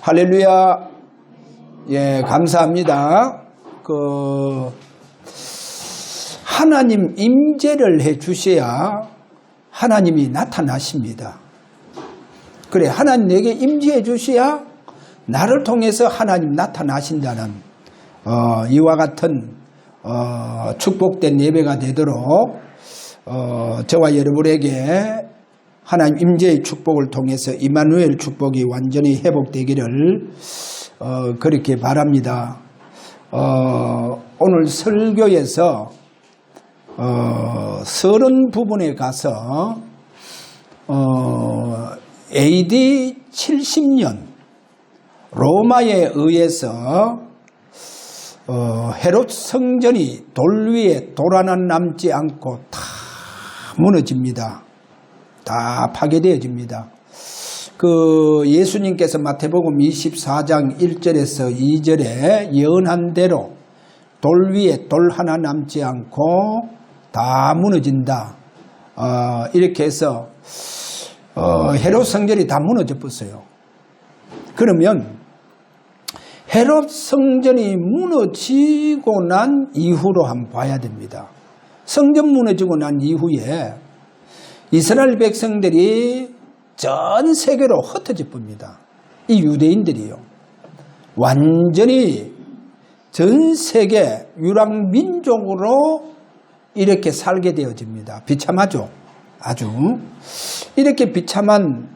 할렐루야. 예, 감사합니다. 하나님 임재를 해 주셔야 하나님이 나타나십니다. 그래, 하나님 내게 임재해 주셔야 나를 통해서 하나님 나타나신다는 이와 같은 축복된 예배가 되도록 저와 여러분에게 하나님 임재의 축복을 통해서 임마누엘 축복이 완전히 회복되기를 그렇게 바랍니다. 오늘 설교에서 서른 부분에 가서 AD 70년 로마에 의해서 헤롯 성전이 돌 위에 돌 하나 남지 않고 다 무너집니다. 다 파괴되어집니다. 예수님께서 마태복음 24장 1절에서 2절에 예언한 대로 돌 위에 돌 하나 남지 않고 다 무너진다. 이렇게 해서 헤롯 성전이 다 무너져 버렸어요. 그러면 헤롯 성전이 무너지고 난 이후로 한번 봐야 됩니다. 성전 무너지고 난 이후에 이스라엘 백성들이 전 세계로 흩어져 봅니다. 이 유대인들이요. 완전히 전 세계 유랑민족으로 이렇게 살게 되어집니다. 비참하죠. 아주. 이렇게 비참한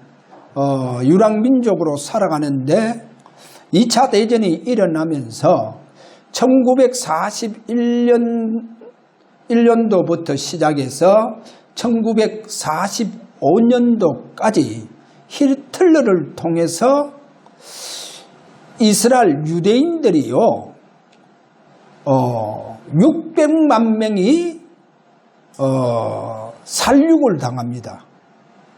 유랑민족으로 살아가는데 2차 대전이 일어나면서 1941년도부터 시작해서 1945년도까지 히틀러를 통해서 이스라엘 유대인들이요, 600만 명이 살육을 당합니다.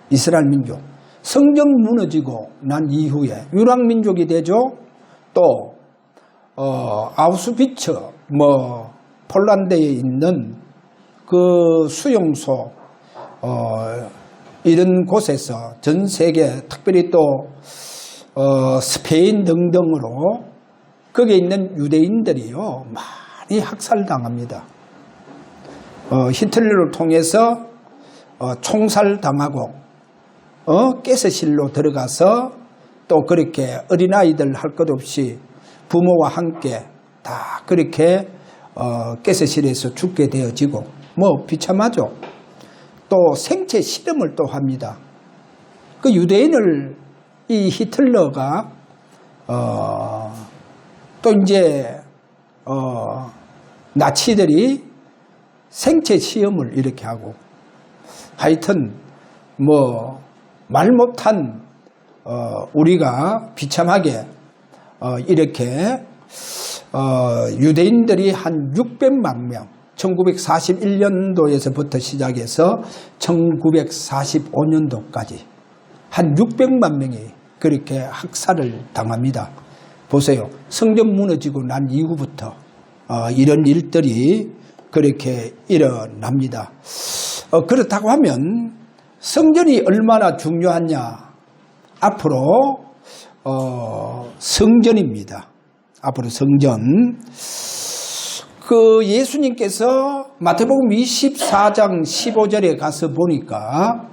이스라엘 민족. 성전 무너지고 난 이후에 유랑민족이 되죠. 또 아우슈비츠, 폴란드에 있는 그 수용소, 이런 곳에서 전 세계, 특별히 또 스페인 등등으로 거기에 있는 유대인들이요 많이 학살당합니다. 히틀러를 통해서 총살당하고 가스실로 들어가서 또 그렇게 어린아이들 할 것 없이 부모와 함께 다 그렇게 가스실에서 죽게 되어지고 비참하죠. 또 생체 실험을 또 합니다. 그 유대인을 이 히틀러가 또 이제 나치들이 생체 시험을 이렇게 하고, 하여튼 말 못한 우리가 비참하게 이렇게 유대인들이 한 600만 명, 1941년도에서부터 시작해서 1945년도까지 한 600만 명이 그렇게 학살을 당합니다. 보세요. 성전 무너지고 난 이후부터 이런 일들이 그렇게 일어납니다. 그렇다고 하면 성전이 얼마나 중요하냐? 앞으로 성전입니다. 앞으로 성전. 예수님께서 마태복음 24장 15절에 가서 보니까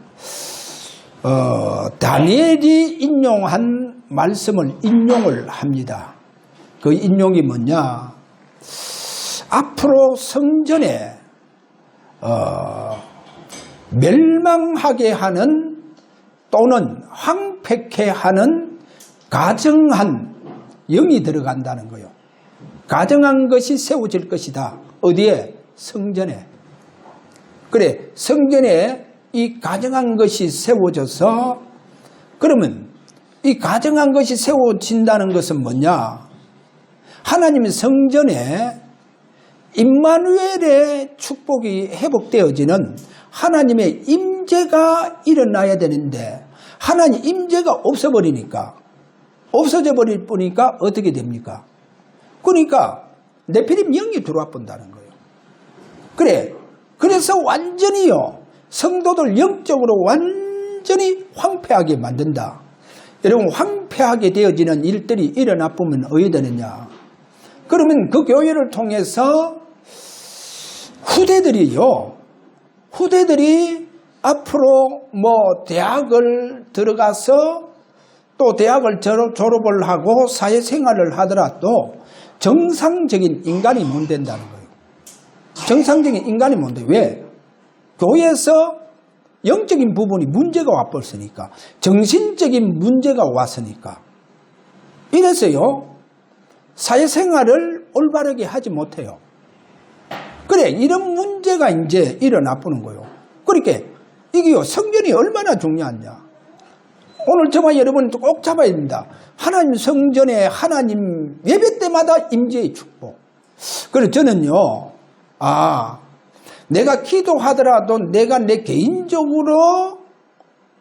다니엘이 인용한 말씀을 인용을 합니다. 그 인용이 뭐냐? 앞으로 성전에 멸망하게 하는 또는 황폐케 하는 가정한 영이 들어간다는 거예요. 가정한 것이 세워질 것이다. 어디에? 성전에. 그래, 성전에 이 가정한 것이 세워져서, 그러면 이 가정한 것이 세워진다는 것은 뭐냐? 하나님의 성전에 임마누엘의 축복이 회복되어지는 하나님의 임재가 일어나야 되는데, 하나님 임재가 없어져 버릴 뿐이니까 어떻게 됩니까? 그러니까 네피림 영이 들어와 본다는 거예요. 그래서 완전히요, 성도들 영적으로 완전히 황폐하게 만든다. 여러분, 황폐하게 되어지는 일들이 일어나 보면 어떻게 되느냐? 그러면 그 교회를 통해서 후대들이 앞으로 대학을 들어가서 또 대학을 졸업을 하고 사회생활을 하더라도 정상적인 인간이 못 된다는 거예요. 정상적인 인간이 못 돼. 왜? 교회에서 영적인 부분이 문제가 와버렸으니까, 정신적인 문제가 왔으니까. 이래서요, 사회생활을 올바르게 하지 못해요. 그래, 이런 문제가 이제 일어나 보는 거예요. 그러니까 이게요, 성전이 얼마나 중요하냐. 오늘 저와 여러분 꼭 잡아야 됩니다. 하나님 성전에 하나님 예배 때마다 임재의 축복. 그래서 저는요, 내가 기도하더라도 내가 내 개인적으로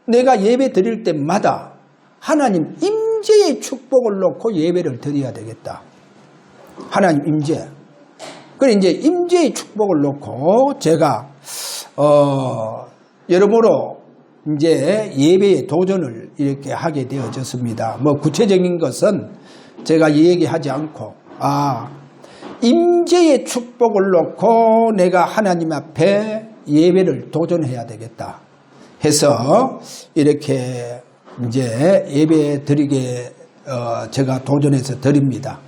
내가 예배 드릴 때마다 하나님 임재의 축복을 놓고 예배를 드려야 되겠다. 하나님 임재. 그래, 이제 임재의 축복을 놓고 제가 여러모로 이제 예배의 도전을 이렇게 하게 되어졌습니다. 구체적인 것은 제가 얘기하지 않고, 임재의 축복을 놓고 내가 하나님 앞에 예배를 도전해야 되겠다 해서 이렇게 이제 예배 드리게 제가 도전해서 드립니다.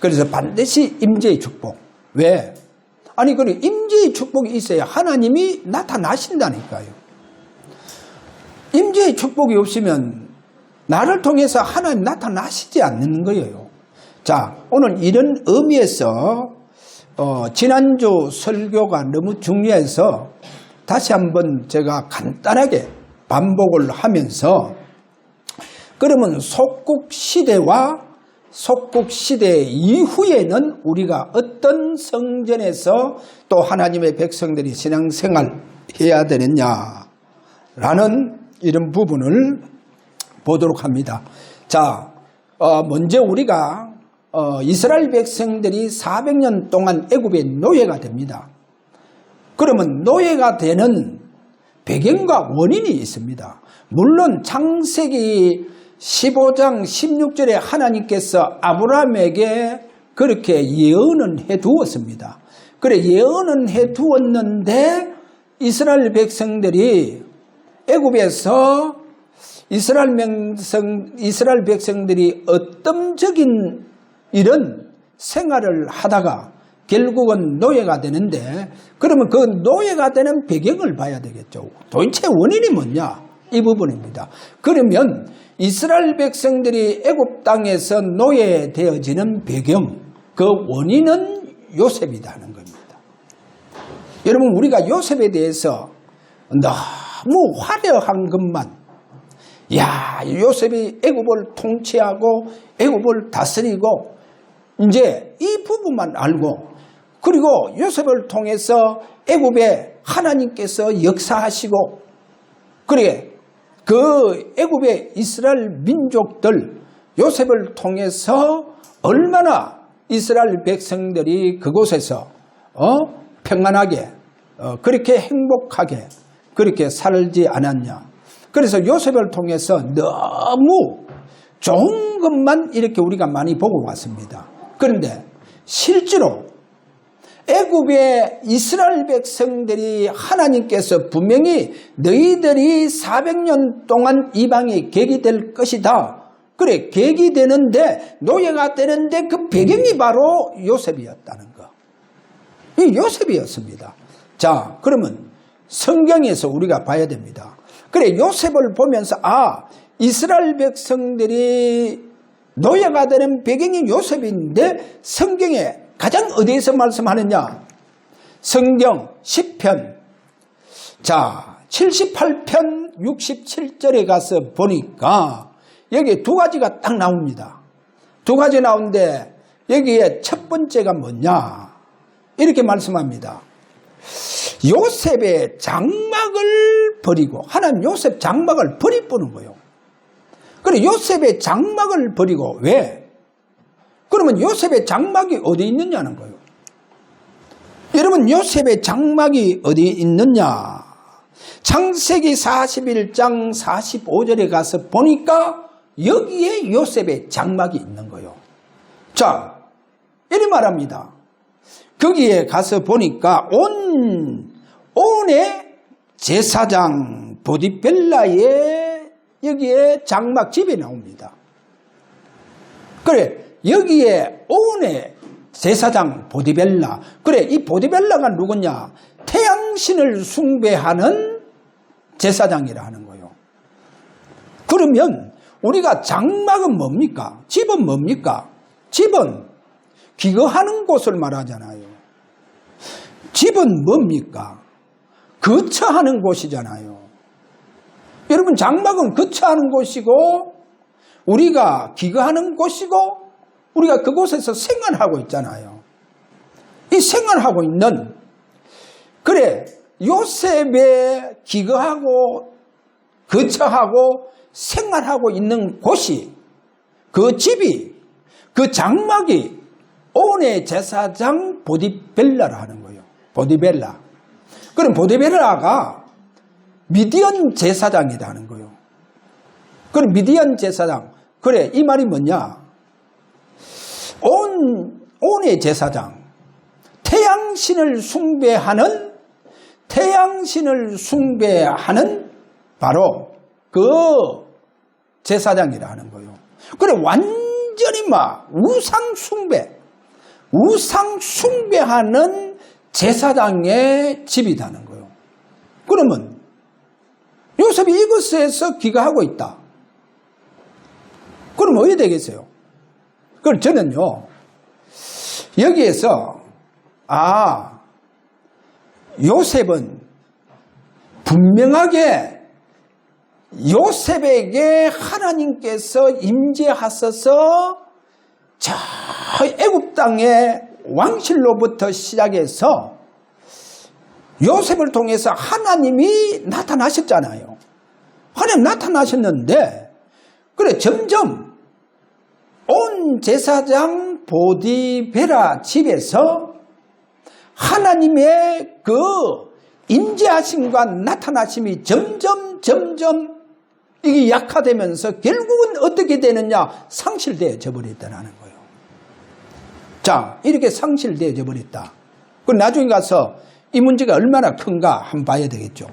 그래서 반드시 임재의 축복. 왜? 아니, 그래, 임재의 축복이 있어야 하나님이 나타나신다니까요. 임재의 축복이 없으면 나를 통해서 하나님 나타나시지 않는 거예요. 자, 오늘 이런 의미에서 지난주 설교가 너무 중요해서 다시 한번 제가 간단하게 반복을 하면서, 그러면 속국시대와 속국시대 이후에는 우리가 어떤 성전에서 또 하나님의 백성들이 신앙생활 해야 되느냐라는 이런 부분을 보도록 합니다. 자, 먼저 우리가 이스라엘 백성들이 400년 동안 애굽의 노예가 됩니다. 그러면 노예가 되는 배경과 원인이 있습니다. 물론 창세기 15장 16절에 하나님께서 아브라함에게 그렇게 예언은 해두었습니다. 그래, 예언은 해두었는데 이스라엘 백성들이 애굽에서 이스라엘 백성들이 어떤 이런 생활을 하다가 결국은 노예가 되는데, 그러면 그 노예가 되는 배경을 봐야 되겠죠. 도대체 원인이 뭐냐? 이 부분입니다. 그러면 이스라엘 백성들이 애굽 땅에서 노예되어지는 배경, 그 원인은 요셉이라는 겁니다. 여러분, 우리가 요셉에 대해서 너무 화려한 것만, 요셉이 애굽을 통치하고 애굽을 다스리고 이제 이 부분만 알고, 그리고 요셉을 통해서 애굽에 하나님께서 역사하시고, 그래, 그 애굽의 이스라엘 민족들 요셉을 통해서 얼마나 이스라엘 백성들이 그곳에서 평안하게 그렇게 행복하게 그렇게 살지 않았냐. 그래서 요셉을 통해서 너무 좋은 것만 이렇게 우리가 많이 보고 왔습니다. 그런데 실제로 애굽의 이스라엘 백성들이 하나님께서 분명히 너희들이 400년 동안 이방의 객이 될 것이다. 그래, 객이 되는데, 노예가 되는데 그 배경이 바로 요셉이었다는 거. 이 요셉이었습니다. 자, 그러면 성경에서 우리가 봐야 됩니다. 그래, 요셉을 보면서 이스라엘 백성들이 노예가 되는 배경이 요셉인데 성경에 가장 어디에서 말씀하느냐? 성경 10편. 자, 78편 67절에 가서 보니까 여기 두 가지가 딱 나옵니다. 두 가지 나오는데 여기에 첫 번째가 뭐냐? 이렇게 말씀합니다. 요셉의 장막을 버리고, 하나님 요셉 장막을 버리보는 거예요. 그래, 요셉의 장막을 버리고, 왜? 그러면 요셉의 장막이 어디 있느냐는 거예요. 여러분, 요셉의 장막이 어디 있느냐? 창세기 41장 45절에 가서 보니까 여기에 요셉의 장막이 있는 거예요. 자, 이리 말합니다. 거기에 가서 보니까 온의 제사장 보디벨라의 여기에 장막 집이 나옵니다. 그래, 여기에 온의 제사장 보디벨라. 그래, 이 보디벨라가 누구냐? 태양신을 숭배하는 제사장이라 하는 거예요. 그러면 우리가 장막은 뭡니까? 집은 뭡니까? 집은 기거하는 곳을 말하잖아요. 집은 뭡니까? 거처하는 곳이잖아요. 여러분, 장막은 거처하는 곳이고 우리가 기거하는 곳이고 우리가 그곳에서 생활하고 있잖아요. 이 생활하고 있는, 그래, 요셉의 기거하고 거처하고 생활하고 있는 곳이, 그 집이, 그 장막이 온의 제사장 보디벨라라 하는 거예요. 보디벨라. 그럼 보디벨라가 미디안 제사장이라는 거예요. 그럼 미디안 제사장. 그래, 이 말이 뭐냐? 온의 제사장. 태양신을 숭배하는 바로 그 제사장이라 하는 거예요. 그래, 완전히 우상 숭배하는 제사장의 집이라는 거예요. 그러면 요셉이 이곳에서 기거하고 있다. 그럼 어떻게 되겠어요? 그럼 저는요, 여기에서 요셉은 분명하게 요셉에게 하나님께서 임재하셔서 저 애굽 땅의 왕실로부터 시작해서 요셉을 통해서 하나님이 나타나셨잖아요. 하나님 나타나셨는데, 그래, 점점 온 제사장 보디베라 집에서 하나님의 그 임재하심과 나타나심이 점점 이게 약화되면서 결국은 어떻게 되느냐? 상실되어져 버렸다는 거예요. 자, 이렇게 상실되어져 버렸다. 그럼 나중에 가서 이 문제가 얼마나 큰가 한번 봐야 되겠죠.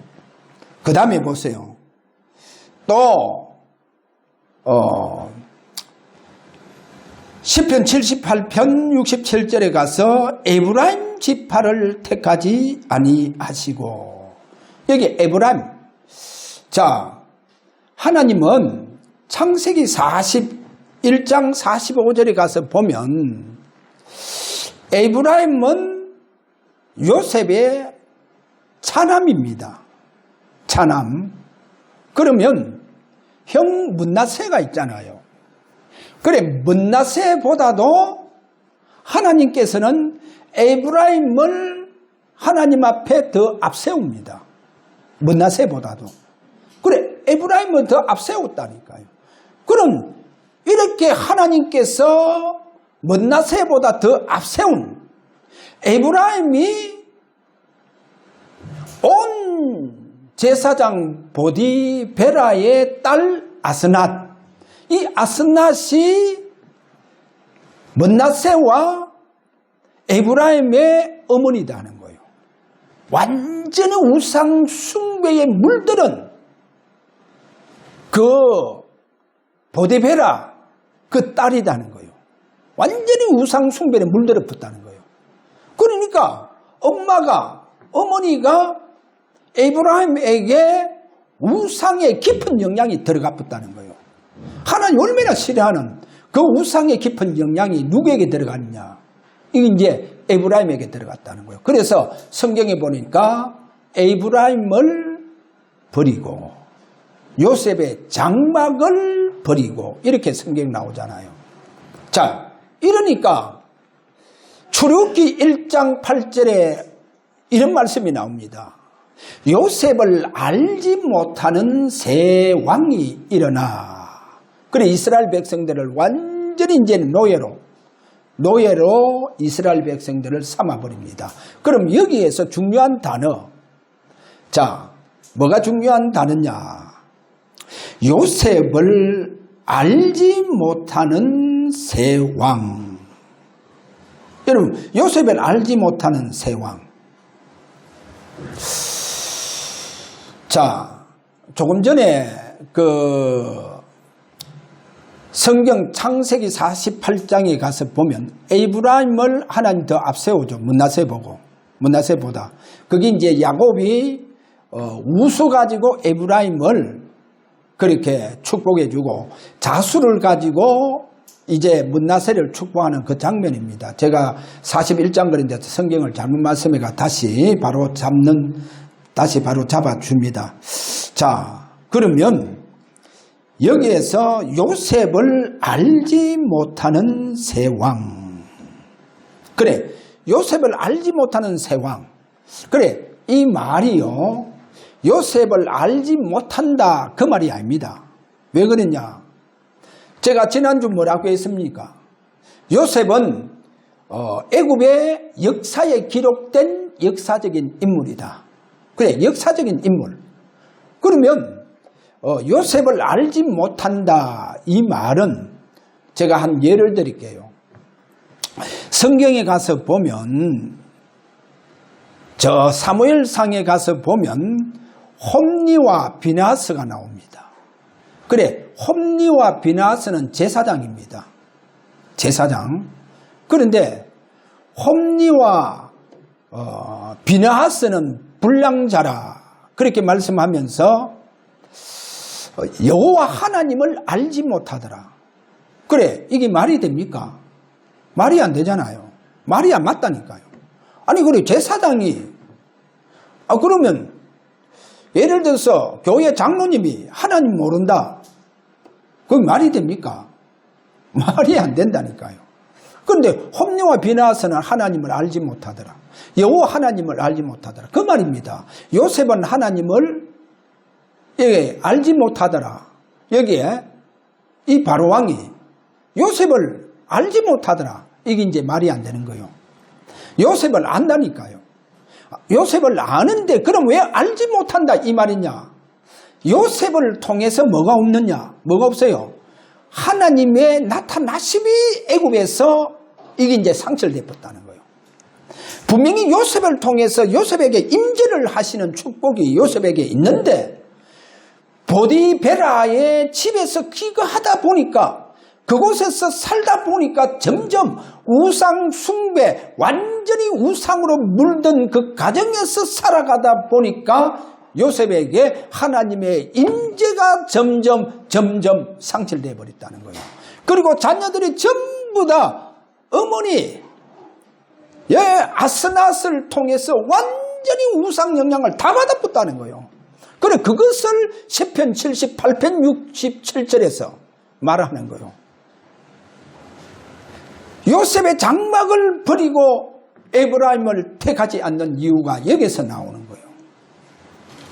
그 다음에 보세요. 또 시편 78편 67절에 가서 에브라임 지파를 택하지 아니하시고, 여기 에브라임. 자, 하나님은 창세기 41장 45절에 가서 보면 에브라임은 요셉의 차남입니다. 차남. 그러면 형 문나세가 있잖아요. 그래, 문나세보다도 하나님께서는 에브라임을 하나님 앞에 더 앞세웁니다. 문나세보다도. 그래, 에브라임을 더 앞세웠다니까요. 그럼 이렇게 하나님께서 문나세보다 더 앞세운 에브라임이 온 제사장 보디베라의 딸 아스낫, 이 아스낫이 문나세와 에브라임의 어머니다는 거예요. 완전히 우상 숭배에 물들은 그 보디베라 그 딸이라는 거예요. 완전히 우상 숭배에 물들었다는 거예요. 그러니까 어머니가 에브라임에게 우상의 깊은 영향이 들어갔다는 거예요. 하나님 얼마나 싫어하는 그 우상의 깊은 영향이 누구에게 들어갔냐? 이게 이제 에브라임에게 들어갔다는 거예요. 그래서 성경에 보니까 에브라임을 버리고 요셉의 장막을 버리고 이렇게 성경이 나오잖아요. 자, 이러니까 출애굽기 1장 8절에 이런 말씀이 나옵니다. 요셉을 알지 못하는 새 왕이 일어나. 그래, 이스라엘 백성들을 완전히 이제 노예로 이스라엘 백성들을 삼아버립니다. 그럼 여기에서 중요한 단어. 자, 뭐가 중요한 단어냐? 요셉을 알지 못하는 새 왕. 여러분, 요셉을 알지 못하는 새 왕. 자, 조금 전에 성경 창세기 48장에 가서 보면 에브라임을 하나님 더 앞세우죠. 문하세보다. 그게 이제 야곱이 우수 가지고 에브라임을 그렇게 축복해주고 자수를 가지고 이제 문하세를 축복하는 그 장면입니다. 제가 41장 그런데 성경을 잘못 말씀해가 다시 바로 잡아줍니다. 자, 그러면 여기에서 요셉을 알지 못하는 새 왕. 그래, 요셉을 알지 못하는 새 왕. 그래, 이 말이요, 요셉을 알지 못한다 그 말이 아닙니다. 왜 그러냐? 제가 지난주 뭐라고 했습니까? 요셉은 애굽의 역사에 기록된 역사적인 인물이다. 그래, 역사적인 인물. 그러면 요셉을 알지 못한다 이 말은 제가 한 예를 드릴게요. 성경에 가서 보면 저 사무엘상에 가서 보면 홈니와 비나스가 나옵니다. 그래, 홈니와 비나스는 제사장입니다. 제사장. 그런데 홈니와 비나스는 불량자라 그렇게 말씀하면서 여호와 하나님을 알지 못하더라. 그래, 이게 말이 됩니까? 말이 안 되잖아요. 말이 안 맞다니까요. 아니, 그래, 제사장이 그러면 예를 들어서 교회 장로님이 하나님 모른다. 그게 말이 됩니까? 말이 안 된다니까요. 그런데 홈리와 비나스는 하나님을 알지 못하더라. 여호와 하나님을 알지 못하더라. 그 말입니다. 요셉은 하나님을 알지 못하더라. 여기에 이 바로왕이 요셉을 알지 못하더라. 이게 이제 말이 안 되는 거예요. 요셉을 안다니까요. 요셉을 아는데 그럼 왜 알지 못한다 이 말이냐? 요셉을 통해서 뭐가 없느냐? 뭐가 없어요? 하나님의 나타나심이 애굽에서 이게 이제 상철되었다는 거예요. 분명히 요셉을 통해서 요셉에게 임재를 하시는 축복이 요셉에게 있는데 보디베라의 집에서 기거하다 보니까 그곳에서 살다 보니까 점점 우상 숭배, 완전히 우상으로 물든 그 가정에서 살아가다 보니까 요셉에게 하나님의 임재가 점점 상실되어 버렸다는 거예요. 그리고 자녀들이 전부 다 어머니 아스낫을 통해서 완전히 우상 영향을 다 받아봤다는 거예요. 그래, 그것을 시편 78편 67절에서 말하는 거예요. 요셉의 장막을 버리고 에브라임을 택하지 않는 이유가 여기서 나오는 거예요.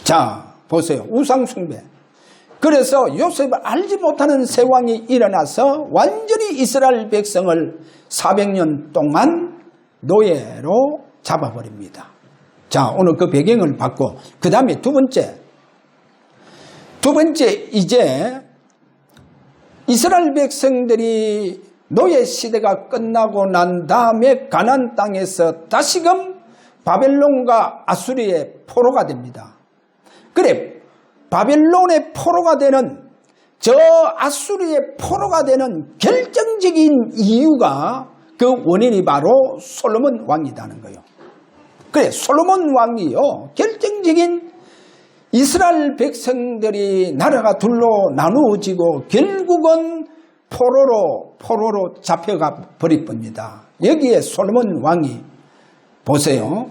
자, 보세요. 우상 숭배. 그래서 요셉을 알지 못하는 새 왕이 일어나서 완전히 이스라엘 백성을 400년 동안 노예로 잡아버립니다. 자, 오늘 그 배경을 받고 그 다음에 두 번째 이제 이스라엘 백성들이 노예 시대가 끝나고 난 다음에 가나안 땅에서 다시금 바벨론과 아수리의 포로가 됩니다. 그래, 바벨론의 포로가 되는 저 아수리의 포로가 되는 결정적인 이유가 그 원인이 바로 솔로몬 왕이라는 거예요. 그래, 솔로몬 왕이요, 결정적인 이스라엘 백성들이 나라가 둘로 나누어지고 결국은 포로로 잡혀가 버릴 겁니다. 여기에 솔로몬 왕이 보세요.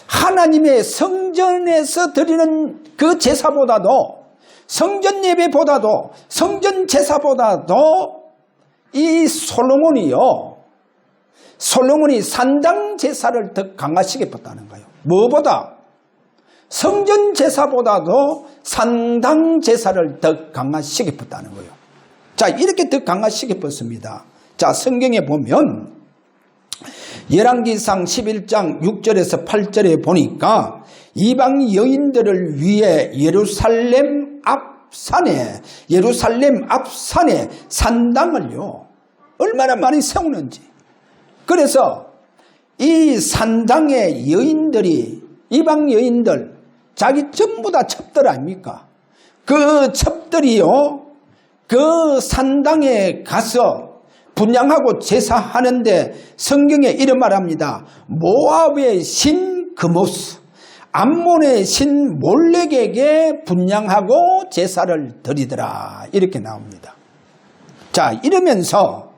하나님의 성전에서 드리는 그 제사보다도 성전 예배보다도 성전 제사보다도 이 솔로몬이 산당 제사를 더 강화시켰다는 거예요. 무엇보다? 성전 제사보다도 산당 제사를 더 강화시켰다는 거예요. 자, 이렇게 더 강화시켰습니다. 자, 성경에 보면 열왕기상 11장 6절에서 8절에 보니까 이방 여인들을 위해 예루살렘 앞 앞산에, 예루살렘 앞산에 산당을요 얼마나 많이 세우는지. 그래서 이 산당의 여인들이, 이방 여인들, 자기 전부 다 첩들 아닙니까? 그 첩들이요 그 산당에 가서 분향하고 제사하는데 성경에 이런 말합니다. 모압의 신 그모스, 암몬의 신 몰렉에게 분향하고 제사를 드리더라, 이렇게 나옵니다. 자, 이러면서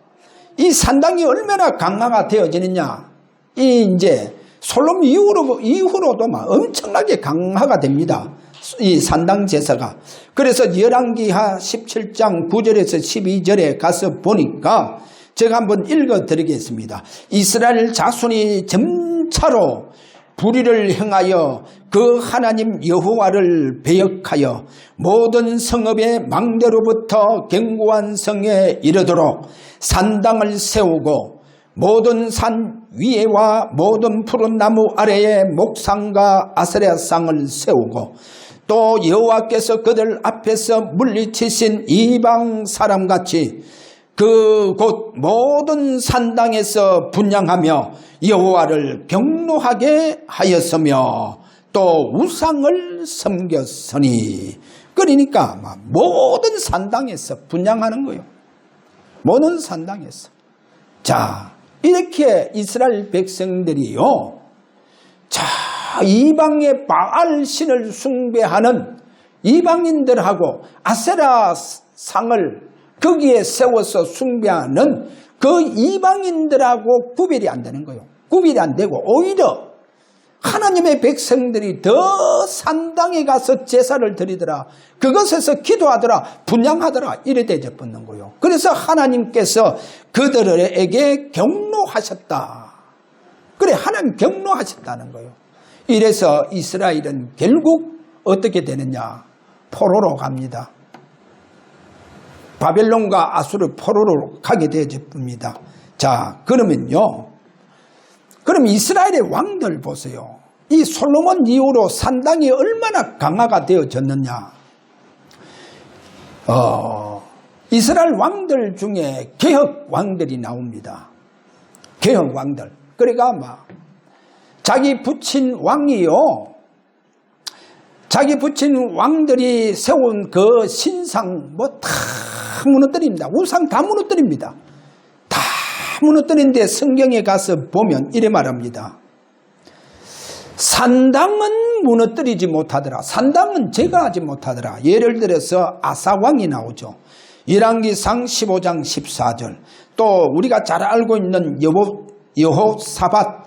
이 산당이 얼마나 강화가 되어지느냐, 이 이제 솔로몬 이후로도 막 엄청나게 강화가 됩니다, 이 산당 제사가. 그래서 열왕기하 17장 9절에서 12절에 가서 보니까 제가 한번 읽어 드리겠습니다. 이스라엘 자손이 점차로 불의를 행하여 그 하나님 여호와를 배역하여 모든 성읍의 망대로부터 견고한 성에 이르도록 산당을 세우고 모든 산 위에와 모든 푸른 나무 아래에 목상과 아세라상을 세우고 또 여호와께서 그들 앞에서 물리치신 이방 사람같이 그 곳 모든 산당에서 분향하며 여호와를 경노하게 하였으며 또 우상을 섬겼으니. 그러니까 모든 산당에서 분향하는 거예요. 모든 산당에서. 자, 이렇게 이스라엘 백성들이요, 자, 이방의 바알 신을 숭배하는 이방인들하고 아세라 상을 거기에 세워서 숭배하는 그 이방인들하고 구별이 안 되는 거예요. 구별이 안 되고 오히려 하나님의 백성들이 더 산당에 가서 제사를 드리더라, 그것에서 기도하더라, 분향하더라, 이래 대접받는 거예요. 그래서 하나님께서 그들에게 경노하셨다. 그래, 하나님 경노하셨다는 거예요. 이래서 이스라엘은 결국 어떻게 되느냐, 포로로 갑니다. 바벨론과 아수르 포로로 가게 되어집니다. 자, 그러면요, 그럼 이스라엘의 왕들 보세요. 이 솔로몬 이후로 산당이 얼마나 강화가 되어졌느냐. 이스라엘 왕들 중에 개혁 왕들이 나옵니다. 개혁 왕들. 그러니까 자기 부친 왕이요, 자기 부친 왕들이 세운 그 신상 다 무너뜨립니다. 우상 다 무너뜨립니다. 다 무너뜨린데 성경에 가서 보면 이래 말합니다. 산당은 무너뜨리지 못하더라. 산당은 제거하지 못하더라. 예를 들어서 아사왕이 나오죠. 열왕기상 15장 14절. 또 우리가 잘 알고 있는 여호사밧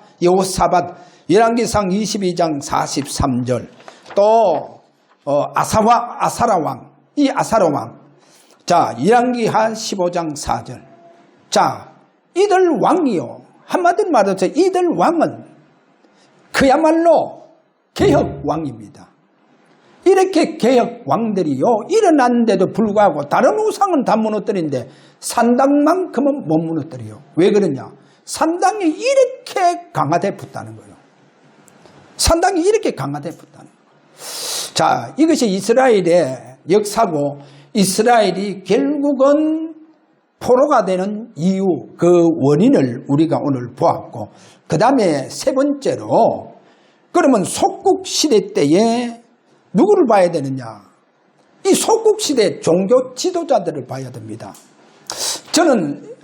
열왕기상 22장 43절. 또 아사라왕, 이 아사라왕. 자, 열왕기하 15장 4절. 자, 이들 왕이요, 한마디로 말해서 이들 왕은 그야말로 개혁 왕입니다. 이렇게 개혁 왕들이요 일어났는데도 불구하고 다른 우상은 다 무너뜨리는데 산당만큼은 못 무너뜨려요. 왜 그러냐? 산당이 이렇게 강화돼 붙다는 거예요. 산당이 이렇게 강화돼 붙다는 거예요. 자, 이것이 이스라엘의 역사고, 이스라엘이 결국은 포로가 되는 이유, 그 원인을 우리가 오늘 보았고, 그 다음에 세 번째로, 그러면 속국시대 때에 누구를 봐야 되느냐? 이 속국시대 종교 지도자들을 봐야 됩니다. 저는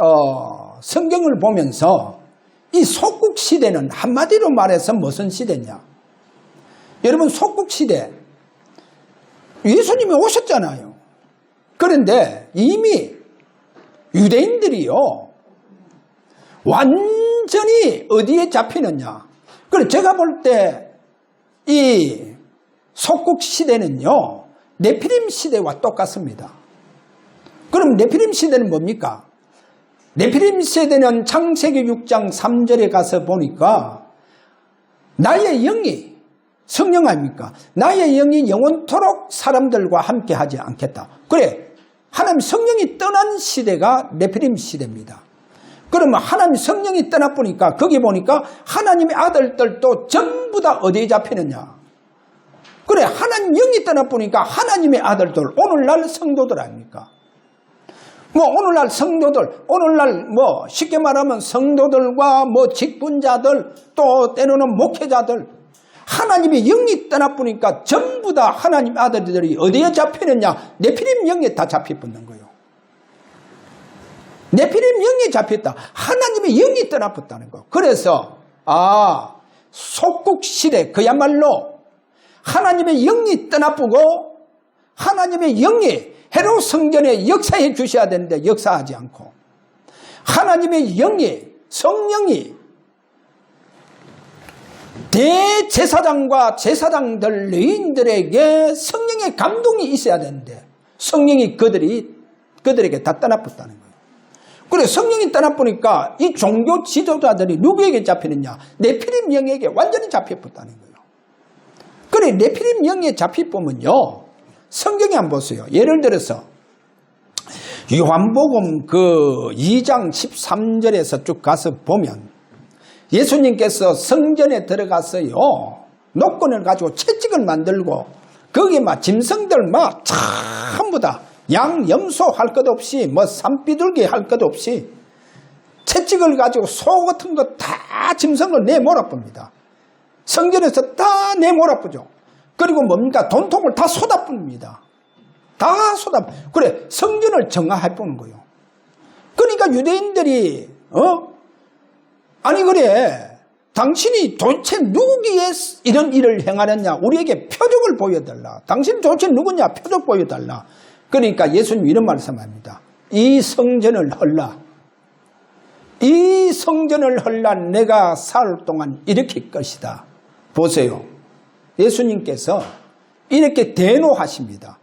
성경을 보면서 이 속국시대는 한마디로 말해서 무슨 시대냐? 여러분, 속국시대, 예수님이 오셨잖아요. 그런데 이미 유대인들이요, 완전히 어디에 잡히느냐? 그래, 제가 볼 때 이 속국 시대는요, 네피림 시대와 똑같습니다. 그럼 네피림 시대는 뭡니까? 네피림 시대는 창세기 6장 3절에 가서 보니까 나의 영이, 성령 아닙니까? 나의 영이 영원토록 사람들과 함께 하지 않겠다. 그래, 하나님 성령이 떠난 시대가 네피림 시대입니다. 그러면 하나님 성령이 떠나보니까 거기 보니까 하나님의 아들들도 전부 다 어디에 잡히느냐? 그래, 하나님 영이 떠나보니까 하나님의 아들들, 오늘날 성도들 아닙니까? 오늘날 성도들, 오늘날 쉽게 말하면 성도들과 직분자들, 또 때로는 목회자들, 하나님의 영이 떠나보니까 전부 다 하나님 아들들이 어디에 잡히느냐? 네피림 영에 다 잡혀붙는 거예요. 네피림 영에 잡혔다. 하나님의 영이 떠나붙다는 거. 그래서 속국시대, 그야말로 하나님의 영이 떠나보고 하나님의 영이 헤롯 성전에 역사해 주셔야 되는데 역사하지 않고, 하나님의 영이, 성령이 대제사장과 제사장들, 레위인들에게 성령의 감동이 있어야 되는데 성령이 그들에게 다 떠나붙다는 거예요. 그래, 성령이 떠나보니까 이 종교 지도자들이 누구에게 잡히느냐? 네피림 영에게 완전히 잡혀붙다는 거예요. 그래, 네피림 영에 잡혀보면요, 성경에 한번 보세요. 예를 들어서 요한복음 2장 13절에서 쭉 가서 보면 예수님께서 성전에 들어가서요, 노건을 가지고 채찍을 만들고 거기에 짐승들 전부 다 양, 염소 할 것 없이 산비둘기 할 것 없이 채찍을 가지고 소 같은 거 다 짐승을 내몰아쁩니다. 성전에서 다 내몰아쁘죠. 그리고 돈통을 다 쏟아붓습니다. 다 그래, 성전을 정화해보는 거예요. 그러니까 유대인들이 아니 그래, 당신이 도대체 누구기에 이런 일을 행하느냐? 우리에게 표적을 보여달라. 당신 도대체 누구냐? 표적 보여달라. 그러니까 예수님 이런 말씀합니다. 이 성전을 헐라 내가 사흘 동안 일으킬 것이다. 보세요. 예수님께서 이렇게 대노하십니다.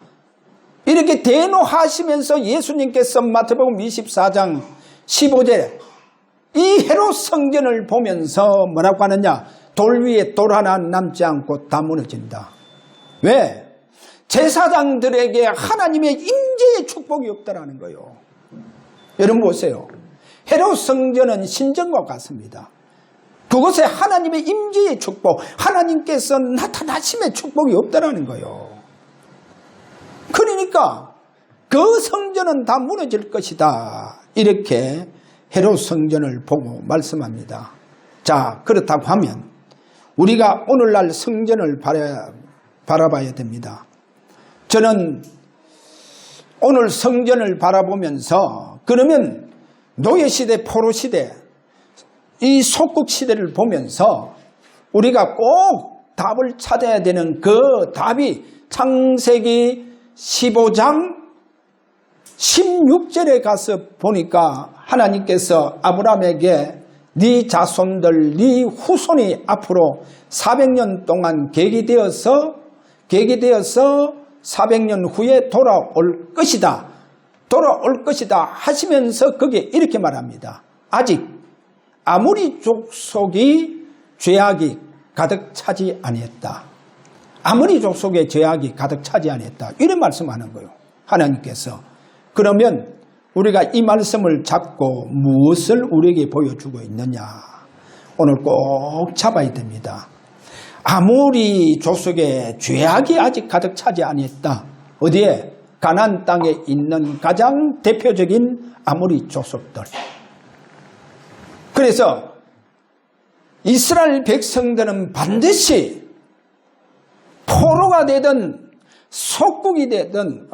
이렇게 대노하시면서 예수님께서 마태복음 24장 15절에 이 헤롯 성전을 보면서 뭐라고 하느냐? 돌 위에 돌 하나 남지 않고 다 무너진다. 왜? 제사장들에게 하나님의 임재의 축복이 없다라는 거예요. 여러분 보세요. 헤롯 성전은 신전과 같습니다. 그곳에 하나님의 임재의 축복, 하나님께서 나타나심의 축복이 없다라는 거예요. 그러니까 그 성전은 다 무너질 것이다. 이렇게 헤롯 성전을 보고 말씀합니다. 자, 그렇다고 하면 우리가 오늘날 성전을 바라봐야 됩니다. 저는 오늘 성전을 바라보면서 그러면 노예시대, 포로시대, 이 속국시대를 보면서 우리가 꼭 답을 찾아야 되는 그 답이 창세기 15장 16절에 가서 보니까 하나님께서 아브라함에게 네 자손들, 네 후손이 앞으로 400년 동안 계기되어서 400년 후에 돌아올 것이다 하시면서 거기에 이렇게 말합니다. 아직 아무리 족속이 죄악이 가득 차지 아니했다. 아무리 족속의 죄악이 가득 차지 아니했다. 이런 말씀하는 거예요. 하나님께서. 그러면 우리가 이 말씀을 잡고 무엇을 우리에게 보여주고 있느냐? 오늘 꼭 잡아야 됩니다. 아무리 족속의 죄악이 아직 가득 차지 아니했다. 어디에? 가나안 땅에 있는 가장 대표적인 아모리 족속들. 그래서 이스라엘 백성들은 반드시 포로가 되든 속국이 되든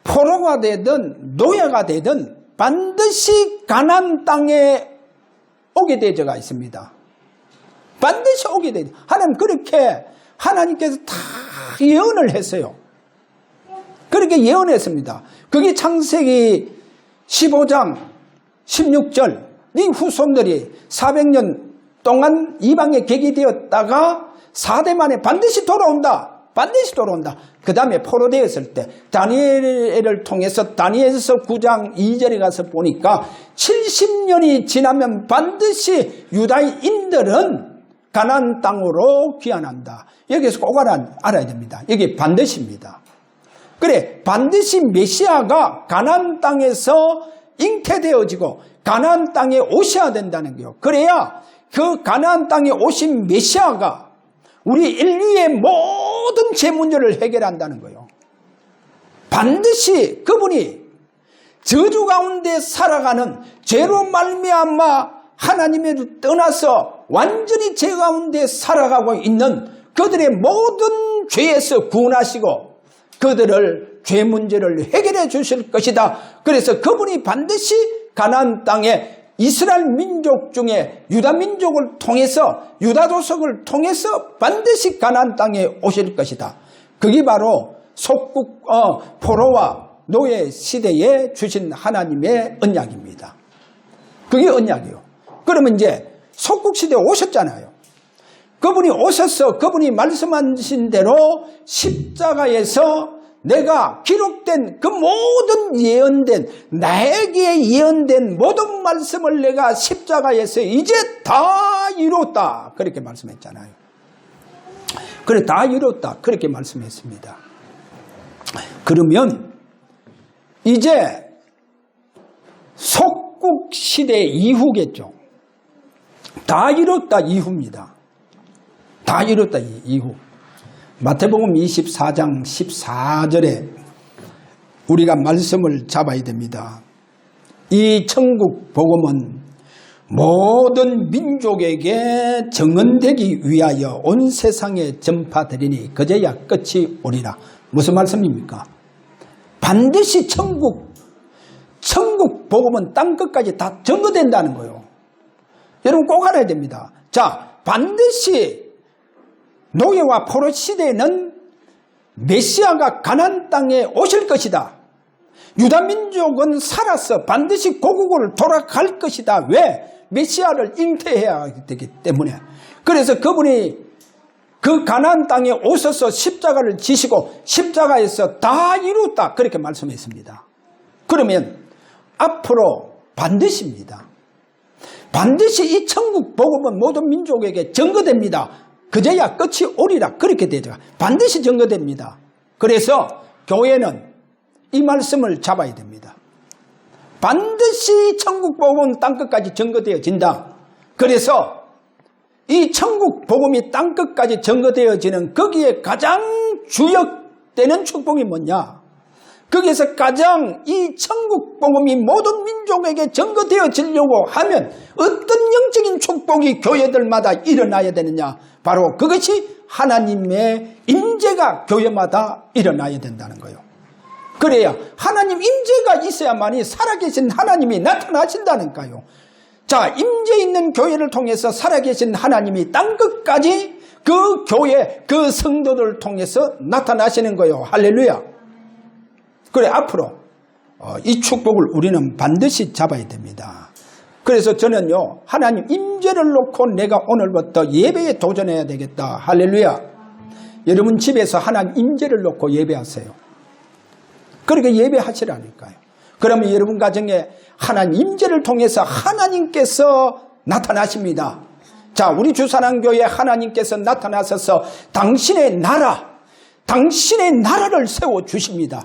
포로가 되든 노예가 되든 반드시 가나안 땅에 오게 되어가 있습니다. 반드시 오게 되죠. 하나님 그렇게 하나님께서 다 예언을 했어요. 그렇게 예언했습니다. 그게 창세기 15장 16절 네 후손들이 400년 동안 이방에 객이되었다가 4대 만에 반드시 돌아온다. 반드시 돌아온다. 그 다음에 포로되었을 때 다니엘을 통해서 다니엘서 9장 2절에 가서 보니까 70년이 지나면 반드시 유다인들은 가나안 땅으로 귀환한다. 여기서 꼭 알아야 됩니다. 이게 반드시입니다. 그래, 반드시 메시아가 가나안 땅에서 잉태되어지고 가나안 땅에 오셔야 된다는 거예요. 그래야 그 가나안 땅에 오신 메시아가 우리 인류의 모든 죄 문제를 해결한다는 거예요. 반드시 그분이 저주 가운데 살아가는 죄로 말미암아 하나님을 떠나서 완전히 죄 가운데 살아가고 있는 그들의 모든 죄에서 구원하시고 그들을 죄 문제를 해결해 주실 것이다. 그래서 그분이 반드시 가나안 땅에 이스라엘 민족 중에 유다 민족을 통해서 유다 족속을 통해서 반드시 가나안 땅에 오실 것이다. 그게 바로 속국 포로와 노예 시대에 주신 하나님의 언약입니다. 그게 언약이에요. 그러면 이제 속국 시대에 오셨잖아요. 그분이 오셔서 그분이 말씀하신 대로 십자가에서 내가 기록된 그 모든 예언된 나에게 예언된 모든 말씀을 내가 십자가에서 이제 다 이뤘다 그렇게 말씀했잖아요. 그래 다 이뤘다 그렇게 말씀했습니다. 그러면 이제 속국 시대 이후겠죠. 다 이뤘다 이후입니다. 다 이뤘다 이후. 마태복음 24장 14절에 우리가 말씀을 잡아야 됩니다. 이 천국 복음은 모든 민족에게 증언되기 위하여 온 세상에 전파되리니 그제야 끝이 오리라. 무슨 말씀입니까? 반드시 천국 복음은 땅끝까지 다 증거된다는 거예요. 여러분 꼭 알아야 됩니다. 자, 반드시 노예와 포로 시대에는 메시아가 가나안 땅에 오실 것이다. 유다 민족은 살아서 반드시 고국으로 돌아갈 것이다. 왜? 메시아를 잉태해야 되기 때문에. 그래서 그분이 그 가나안 땅에 오셔서 십자가를 지시고 십자가에서 다 이뤘다 그렇게 말씀했습니다. 그러면 앞으로 반드시입니다. 반드시 이 천국 복음은 모든 민족에게 증거됩니다. 그제야 끝이 오리라 그렇게 되죠. 반드시 증거됩니다. 그래서 교회는 이 말씀을 잡아야 됩니다. 반드시 천국 복음은 땅끝까지 증거되어진다. 그래서 이 천국 복음이 땅끝까지 증거되어지는 거기에 가장 주역되는 축복이 뭐냐? 거기에서 가장 이 천국 복음이 모든 민족에게 증거되어지려고 하면 어떤 영적인 축복이 교회들마다 일어나야 되느냐? 바로 그것이 하나님의 임재가 교회마다 일어나야 된다는 거예요. 그래야 하나님 임재가 있어야만이 살아계신 하나님이 나타나신다니까요. 자, 임재 있는 교회를 통해서 살아계신 하나님이 땅끝까지 그 교회, 그 성도들을 통해서 나타나시는 거예요. 할렐루야. 그래, 앞으로 이 축복을 우리는 반드시 잡아야 됩니다. 그래서 저는요, 하나님 임재를 놓고 내가 오늘부터 예배에 도전해야 되겠다. 할렐루야. 여러분 집에서 하나님 임재를 놓고 예배하세요. 그렇게 예배하시라니까요. 그러면 여러분 가정에 하나님 임재를 통해서 하나님께서 나타나십니다. 자, 우리 주사랑교회 하나님께서 나타나셔서 당신의 나라를 세워주십니다.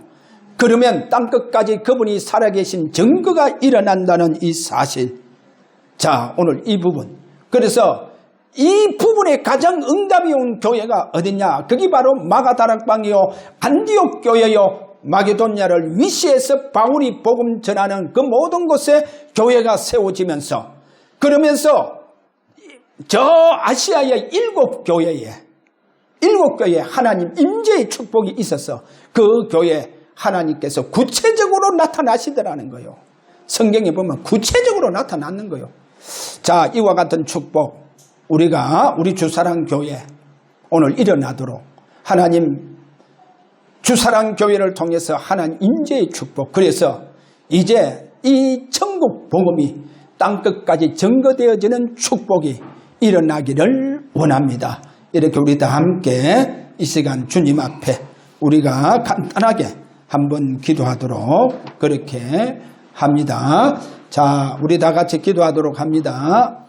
그러면 땅끝까지 그분이 살아계신 증거가 일어난다는 이 사실. 자, 오늘 이 부분. 그래서 이 부분에 가장 응답이 온 교회가 어디냐? 그게 바로 마가다락방이요, 안디옥 교회요, 마게도냐를 위시해서 바울이 복음 전하는 그 모든 곳에 교회가 세워지면서, 그러면서 저 아시아의 7교회에 하나님 임재의 축복이 있어서 그 교회 하나님께서 구체적으로 나타나시더라는 거예요. 성경에 보면 구체적으로 나타나는 거예요. 자, 이와 같은 축복 우리가 우리 주사랑교회 오늘 일어나도록 하나님 주사랑교회를 통해서 하나님 임재의 축복, 그래서 이제 이 천국 복음이 땅끝까지 증거되어지는 축복이 일어나기를 원합니다. 이렇게 우리 다 함께 이 시간 주님 앞에 우리가 간단하게 한번 기도하도록 그렇게 합니다. 자, 우리 다 같이 기도하도록 합니다.